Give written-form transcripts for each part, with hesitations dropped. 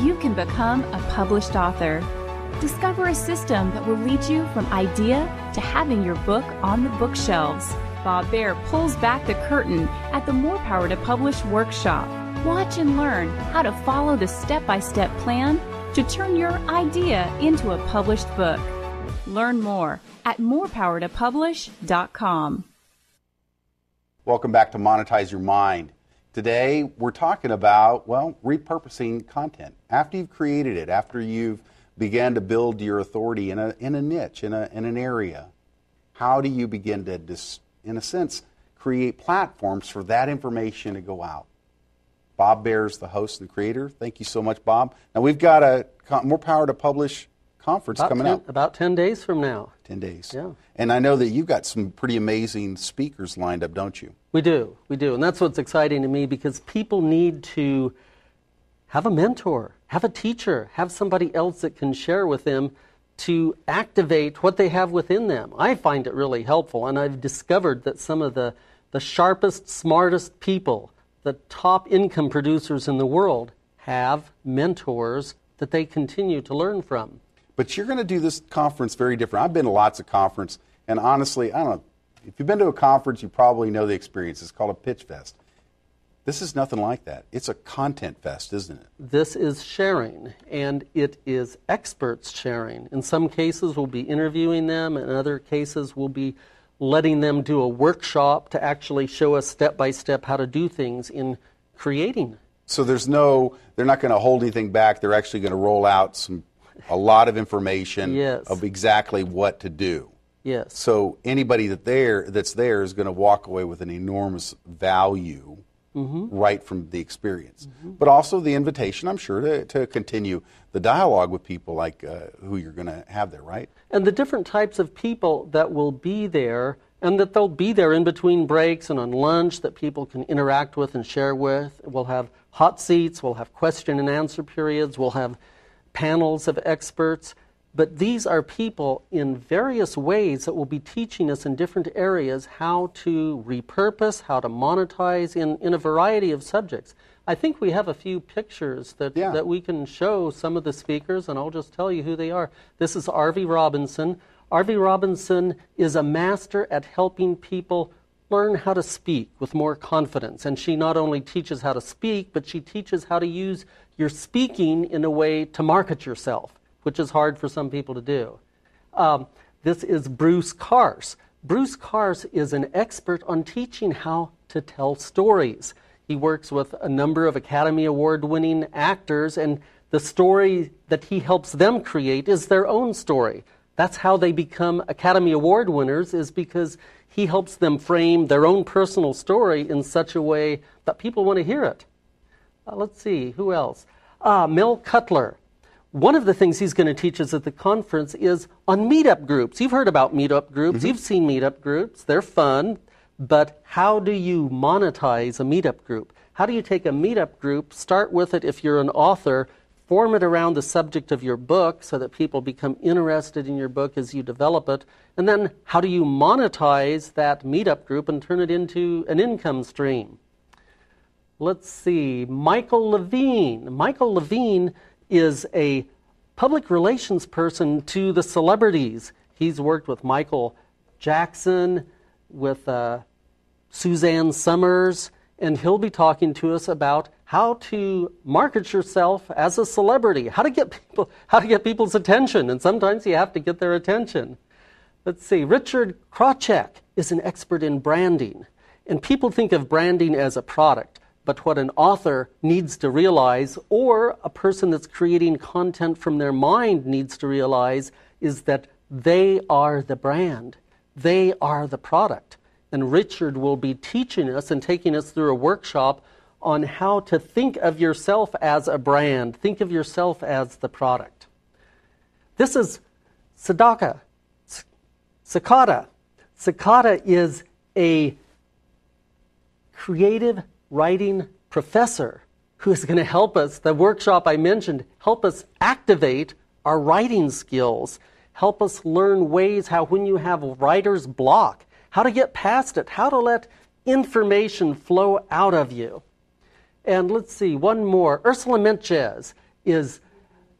you can become a published author. Discover a system that will lead you from idea to having your book on the bookshelves. Bob Baer pulls back the curtain at the More Power to Publish workshop. Watch and learn how to follow the step-by-step plan to turn your idea into a published book. Learn more at morepowertopublish.com. Welcome back to Monetize Your Mind. Today we're talking about, repurposing content. After you've created it, after you've began to build your authority in a niche, in an area, how do you begin to, in a sense, create platforms for that information to go out? Bob Baer's the host and creator. Thank you so much, Bob. Now, we've got a More Power to Publish conference coming up. About 10 days from now. 10 days. Yeah. And I know that you've got some pretty amazing speakers lined up, don't you? We do. And that's what's exciting to me, because people need to have a mentor, have a teacher, have somebody else that can share with them to activate what they have within them. I find it really helpful, and I've discovered that some of the sharpest, smartest people, the top income producers in the world, have mentors that they continue to learn from. But you're going to do this conference very different. I've been to lots of conferences, and honestly, I don't know, if you've been to a conference, you probably know the experience. It's called a pitch fest. This is nothing like that. It's a content fest, isn't it? This is sharing, and it is experts sharing. In some cases, we'll be interviewing them. In other cases, we'll be letting them do a workshop to actually show us step-by-step how to do things in creating. So they're not going to hold anything back. They're actually going to roll out a lot of information of exactly what to do. Yes. So anybody that's there is going to walk away with an enormous value right from the experience. But also the invitation, I'm sure, to continue the dialogue with people like who you're going to have there, right? And the different types of people that will be there, and that they'll be there in between breaks and on lunch that people can interact with and share with. We'll have hot seats, we'll have question and answer periods, we'll have panels of experts. But these are people in various ways that will be teaching us in different areas how to repurpose, how to monetize in a variety of subjects. I think we have a few pictures that we can show some of the speakers, and I'll just tell you who they are. This is Arvie Robinson. Arvie Robinson is a master at helping people learn how to speak with more confidence. And she not only teaches how to speak, but she teaches how to use your speaking in a way to market yourself, which is hard for some people to do. This is Bruce Kars. Bruce Kars is an expert on teaching how to tell stories. He works with a number of Academy Award-winning actors, and the story that he helps them create is their own story. That's how they become Academy Award winners, is because he helps them frame their own personal story in such a way that people want to hear it. Let's see, who else? Mel Cutler. One of the things he's going to teach us at the conference is on meetup groups. You've heard about meetup groups. You've seen meetup groups. They're fun. But how do you monetize a meetup group? How do you take a meetup group, start with it if you're an author, form it around the subject of your book so that people become interested in your book as you develop it, and then how do you monetize that meetup group and turn it into an income stream? Let's see, Michael Levine. Michael Levine is a public relations person to the celebrities. He's worked with Michael Jackson, with Suzanne Summers, and he'll be talking to us about how to market yourself as a celebrity, how to get people's attention, and sometimes you have to get their attention. Let's see, Richard Krawczyk is an expert in branding, and people think of branding as a product, but what an author needs to realize, or a person that's creating content from their mind needs to realize, is that they are the brand. They are the product. And Richard will be teaching us and taking us through a workshop on how to think of yourself as a brand, think of yourself as the product. This is Sakata. Sakata is a creative writing professor who is going to help us, the workshop I mentioned, help us activate our writing skills, help us learn ways how when you have writer's block, how to get past it, how to let information flow out of you. And let's see, one more. Ursula Mentjes is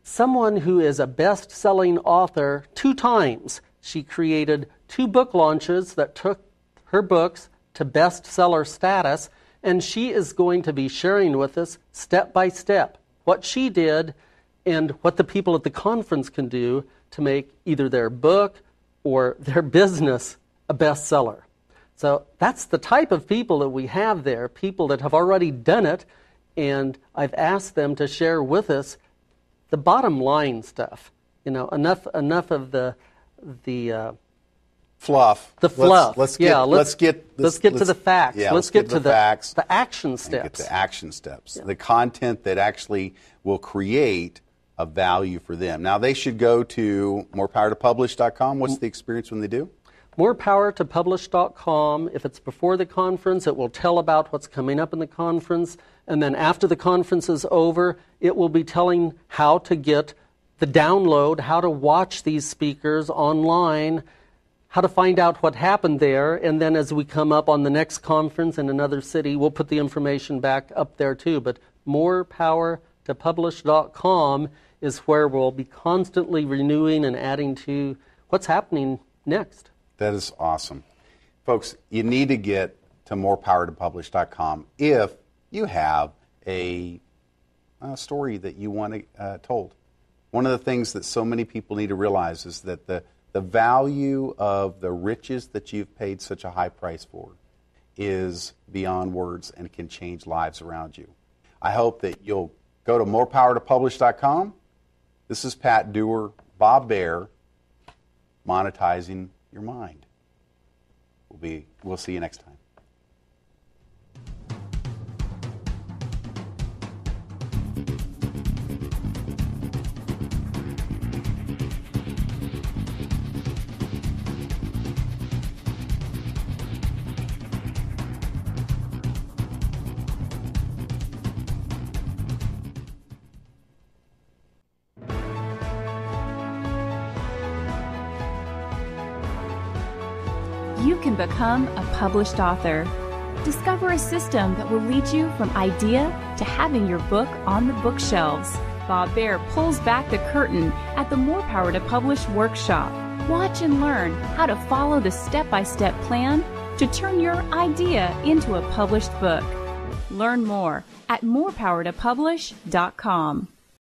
someone who is a best-selling author 2 times. She created 2 book launches that took her books to bestseller status, and she is going to be sharing with us step by step what she did and what the people at the conference can do to make either their book or their business a bestseller. So that's the type of people that we have there, people that have already done it, and I've asked them to share with us the bottom line stuff. Enough of the fluff. The fluff. Let's get to the facts. Yeah, let's get to the facts. The action steps. Get the action steps. Yeah. The content that actually will create a value for them. Now they should go to morepowertopublish.com. What's the experience when they do? morepowertopublish.com. If it's before the conference, it will tell about what's coming up in the conference. And then after the conference is over, it will be telling how to get the download, how to watch these speakers online, how to find out what happened there. And then as we come up on the next conference in another city, we'll put the information back up there too. But morepowertopublish.com is where we'll be constantly renewing and adding to what's happening next. That is awesome. Folks, you need to get to morepowertopublish.com if you have a story that you want told. One of the things that so many people need to realize is that the value of the riches that you've paid such a high price for is beyond words and can change lives around you. I hope that you'll go to morepowertopublish.com. This is Pat Dewar, Bob Baer, monetizing your mind. We'll see you next time. You can become a published author. Discover a system that will lead you from idea to having your book on the bookshelves. Bob Baer pulls back the curtain at the More Power to Publish workshop. Watch and learn how to follow the step-by-step plan to turn your idea into a published book. Learn more at morepowertopublish.com.